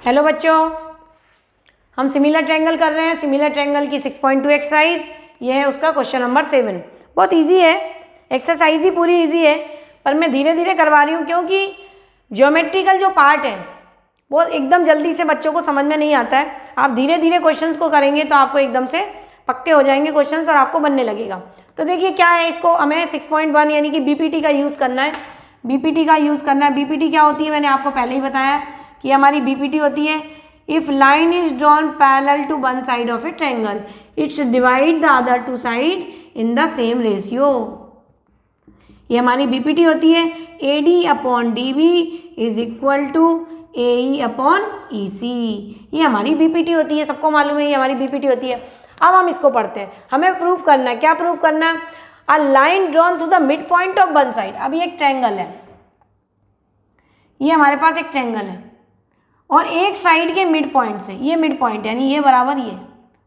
Hello बच्चों, हम similar triangle कर रहे हैं। सिमिलर ट्रायंगल की 6.2 एक्सरसाइज, ये है उसका क्वेश्चन नंबर 7। बहुत इजी है, एक्सरसाइज ही पूरी इजी है, पर मैं धीरे धीरे करवा रही हूँ क्योंकि ज्योमेट्रिकल जो पार्ट है वो एकदम जल्दी से बच्चों को समझ में नहीं आता है। आप धीरे धीरे क्वेश्चंस को करेंगे तो आपको एकदम से पक्के हो जाएंगे क्वेश्चंस और आपको बनने लगेगा। तो देखिए क्या है, इसको हमें 6.1 यानी कि बीपीटी का यूज़ करना है। बीपीटी का यूज़ करना है। बीपीटी क्या होती है, मैंने आपको पहले ही बताया कि हमारी बीपीटी होती है if line is drawn parallel to one side of a triangle it's divide the other two side in the same ratio. ये हमारी बीपीटी होती है। AD upon DB is equal to AE upon EC। ये हमारी BPT होती है, सबको मालूम है ये हमारी बीपीटी होती है। अब हम इसको पढ़ते हैं, हमें प्रूफ करना है। क्या प्रूफ करना है? A line drawn through the mid point of one side. अब ये एक ट्रायंगल है, ये हमारे पास एक ट्रायंगल है और एक साइड के मिड पॉइंट से, ये मिड पॉइंट यानी ये बराबर ये,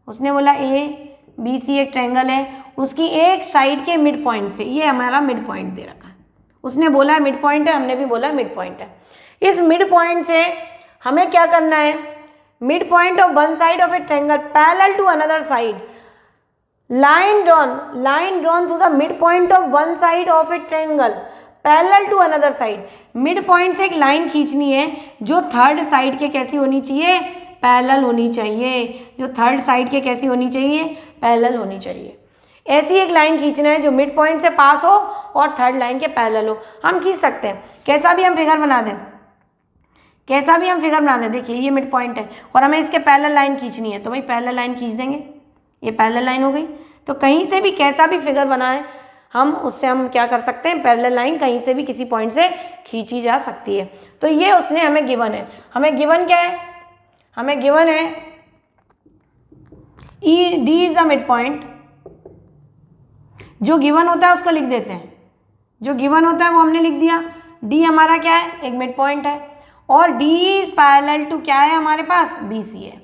उसने बोला ABC एक ट्रायंगल है, उसकी एक साइड के मिड पॉइंट से, ये हमारा मिड पॉइंट दे रखा है। उसने बोला मिड पॉइंट है, हमने भी बोला मिड पॉइंट है। इस मिड पॉइंट से हमें क्या करना है? Mid point of one side of a triangle parallel to another side, line drawn through the mid point of one side of a triangle parallel to another side. Mid point से एक line खींचनी है जो third side के कैसी होनी चाहिए? Parallel होनी चाहिए। जो थर्ड साइड के कैसी होनी चाहिए? पैरेलल होनी चाहिए। ऐसी एक लाइन खींचना है जो मिड पॉइंट से पास हो और थर्ड लाइन के पैरेलल हो। हम खींच सकते हैं, कैसा भी हम फिगर बना दें, कैसा भी हम फिगर बना दें। देखिए ये मिड पॉइंट है और हमें इसके पैरेलल लाइन खींचनी है, तो भाई पैरेलल लाइन खींच देंगे। ये पैरेलल लाइन हो गई। तो कहीं से भी कैसा भी फिगर बना है हम उससे हम क्या कर सकते हैं? पैरेलल लाइन कहीं से भी किसी पॉइंट से खींची जा सकती है। तो ये उसने हमें गिवन है। हमें गिवन क्या है? हमें गिवन है D is the mid point. जो गिवन होता है उसको लिख देते हैं, जो गिवन होता है वो हमने लिख दिया। D हमारा क्या है? एक मिड पॉइंट है और D इज पैरेलल टू क्या है हमारे पास? BC है।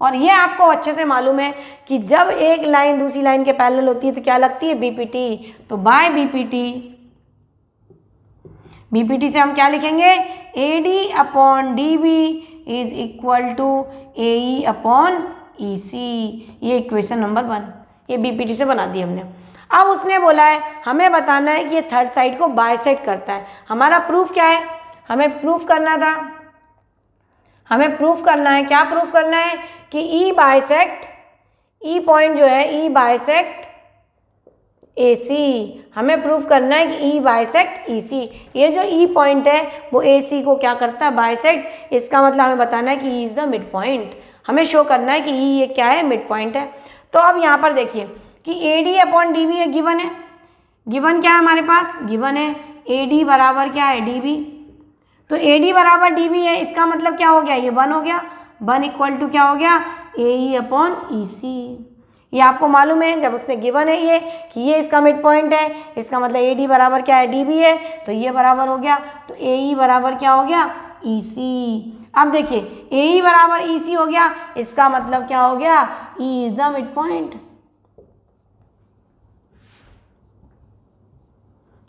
और ये आपको अच्छे से मालूम है कि जब एक लाइन दूसरी लाइन के पैरेलल होती है तो क्या लगती है? बीपीटी। तो बाय बीपीटी से हम क्या लिखेंगे? AD upon DB is equal to AE upon EC। ये इक्वेशन नंबर 1, ये बीपीटी से बना दी हमने। अब उसने बोला है हमें बताना है कि ये थर्ड साइड को बाइसेक्ट करता है। हमारा प्रूफ क्या है? हमें प्रूफ करना था, हमें प्रूफ करना है, क्या प्रूफ करना है? कि E बाइसेक्ट, E पॉइंट जो है E बाइसेक्ट AC। हमें प्रूफ करना है कि E बाइसेक्ट EC। ये जो E पॉइंट है वो AC को क्या करता है? बाइसेक्ट। इसका मतलब हमें बताना है कि E is the mid point. हमें शो करना है कि E ये क्या है? मिड पॉइंट है। तो अब यहाँ पर देखिए कि AD अपॉन DB ये गिवन है। गिवन क्या है हमारे पास? गिवन है AD बराबर क्या है? DB। तो AD बराबर DB है, इसका मतलब क्या हो गया? ये 1 हो गया। 1 इक्वल टू क्या हो गया? AE upon EC। ये आपको मालूम है जब उसने गिवन है ये कि ये इसका मिड पॉइंट है, इसका मतलब AD बराबर क्या है? DB है। तो ये बराबर हो गया, तो AE बराबर क्या हो गया? EC। अब देखिए AE बराबर EC हो गया, इसका मतलब क्या हो गया? E is the mid point.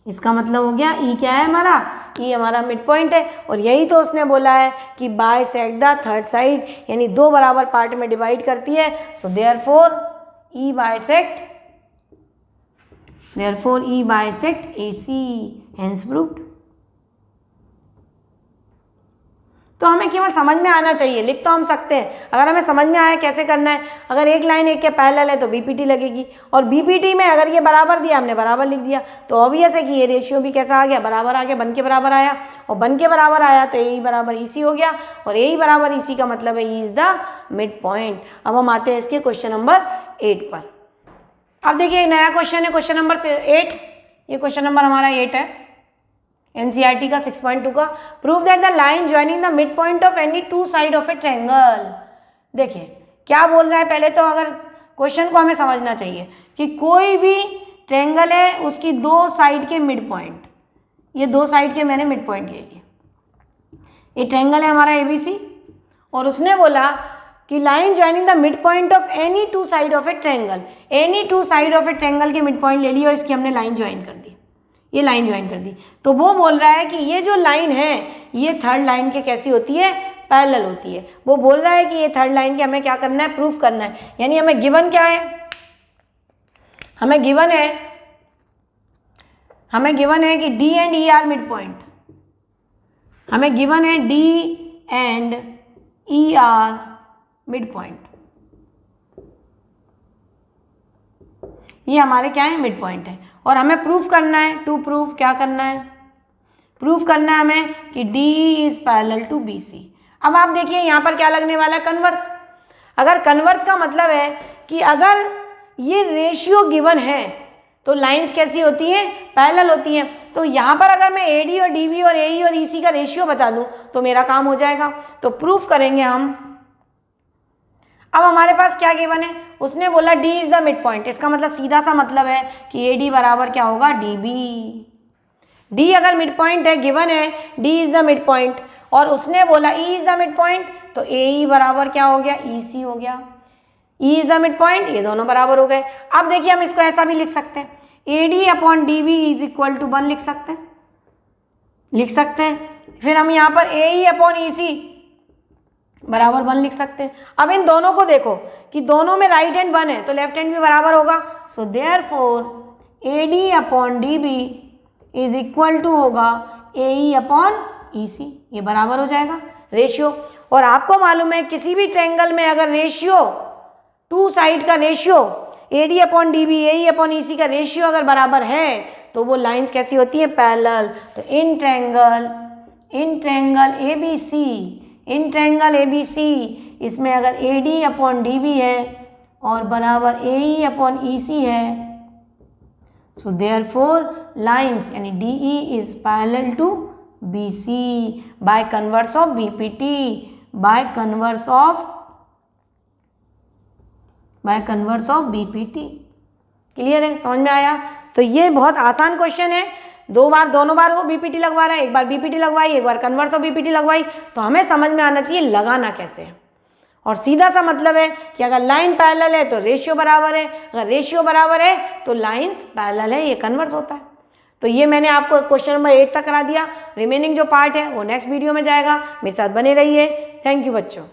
इसका मतलब हो गया E क्या है हमारा? E हमारा मिड पॉइंट है। और यही तो उसने बोला है कि बाइसेक्ट द थर्ड साइड, यानी दो बराबर पार्ट में डिवाइड करती है। So therefore E bisect AC, hence proved. तो हमें केवल समझ में आना चाहिए, लिख तो हम सकते हैं। अगर हमें समझ में आया कैसे करना है, अगर एक लाइन एक के पैरेलल है तो बीपीटी लगेगी, और बीपीटी में अगर ये बराबर दिया हमने बराबर लिख दिया, तो ऑब्वियस है कि ये रेशियो भी कैसा आ गया? बराबर आ गया, बन के बराबर आया। और बन के बराबर आया तो AE बराबर EC हो गया, और AE बराबर EC का मतलब है E is the mid point. अब हम आते हैं इसके क्वेश्चन नंबर 8 पर। अब देखिए नया क्वेश्चन है, क्वेश्चन नंबर 8। ये क्वेश्चन नंबर हमारा 8 है NCERT का 6.2 का। Prove that the line joining the mid point of any two side of a triangle. देखिए क्या बोल रहा है, पहले तो अगर क्वेश्चन को हमें समझना चाहिए कि कोई भी ट्रायंगल है उसकी दो साइड के मिड पॉइंट, ये दो साइड के मैंने मिड पॉइंट ले लिए। ये ट्रायंगल है हमारा ABC और उसने बोला कि line joining the mid point of any two side of a triangle. Any two side of a triangle के मिड पॉइंट ले लिया और इसकी हमने लाइन ज्वाइन कर दी। ये लाइन ज्वाइन कर दी। तो वो बोल रहा है कि ये जो लाइन है ये थर्ड लाइन के कैसी होती है, पैरेलल होती है। वो बोल रहा है कि ये थर्ड लाइन के हमें क्या करना है, प्रूफ करना है। यानी हमें गिवन क्या है, हमें गिवन है कि D and E are mid point. हमें गिवन है D and E are mid point. ये हमारे क्या है, मिड पॉइंट है। और हमें प्रूफ करना है, टू प्रूफ क्या करना है, प्रूफ करना है हमें कि DE is parallel to BC। अब आप देखिए यहाँ पर क्या लगने वाला है, कन्वर्स। अगर कन्वर्स का मतलब है कि अगर ये रेशियो गिवन है तो लाइंस कैसी होती हैं, पैरेलल होती हैं। तो यहाँ पर अगर मैं AD और DB और AE और EC का रेशियो बता दूँ तो मेरा काम हो जाएगा। तो प्रूफ करेंगे हम। अब हमारे पास क्या गिवन है, उसने बोला D is the mid point. इसका मतलब सीधा सा मतलब है कि AD बराबर क्या होगा, DB। D अगर मिड पॉइंट है, गिवन है D is the mid point, और उसने बोला E is the mid point, तो AE बराबर क्या हो गया, EC हो गया। E is the mid point, ये दोनों बराबर हो गए। अब देखिए हम इसको ऐसा भी लिख सकते हैं, AD upon DB is equal to 1 लिख सकते हैं। फिर हम यहाँ पर AE अपॉन EC बराबर 1 लिख सकते हैं। अब इन दोनों को देखो कि दोनों में राइट हैंड 1 है तो लेफ्ट हैंड भी बराबर होगा। So therefore AD upon DB is equal to होगा AE अपॉन EC, ये बराबर हो जाएगा रेशियो। और आपको मालूम है किसी भी ट्रायंगल में अगर रेशियो, टू साइड का ratio AD upon DB, AE upon EC का रेशियो अगर बराबर है तो वो लाइंस कैसी होती हैं, पैरेलल। तो इन ट्रायंगल ABC इसमें अगर AD अपॉन DB है और बराबर AE अपॉन EC है, सो देयरफॉर लाइंस यानी DE is parallel to BC by converse of BPT, by converse of BPT। Clear है, समझ में आया? तो ये बहुत आसान क्वेश्चन है। दोनों बार वो BPT लगवा रहा है, एक बार BPT लगवाई, एक बार कन्वर्स ऑफ BPT लगवाई। तो हमें समझ में आना चाहिए लगाना कैसे है। और सीधा सा मतलब है कि अगर लाइन पैरेलल है तो रेशियो बराबर है, अगर रेशियो बराबर है तो लाइंस पैरेलल है, ये कन्वर्स होता है। तो ये मैंने आपको क्वेश्चन नंबर 8 तक करा दिया। रिमेनिंग जो पार्ट है वो नेक्स्ट वीडियो में जाएगा। मेरे साथ बने रहिए। थैंक यू बच्चों।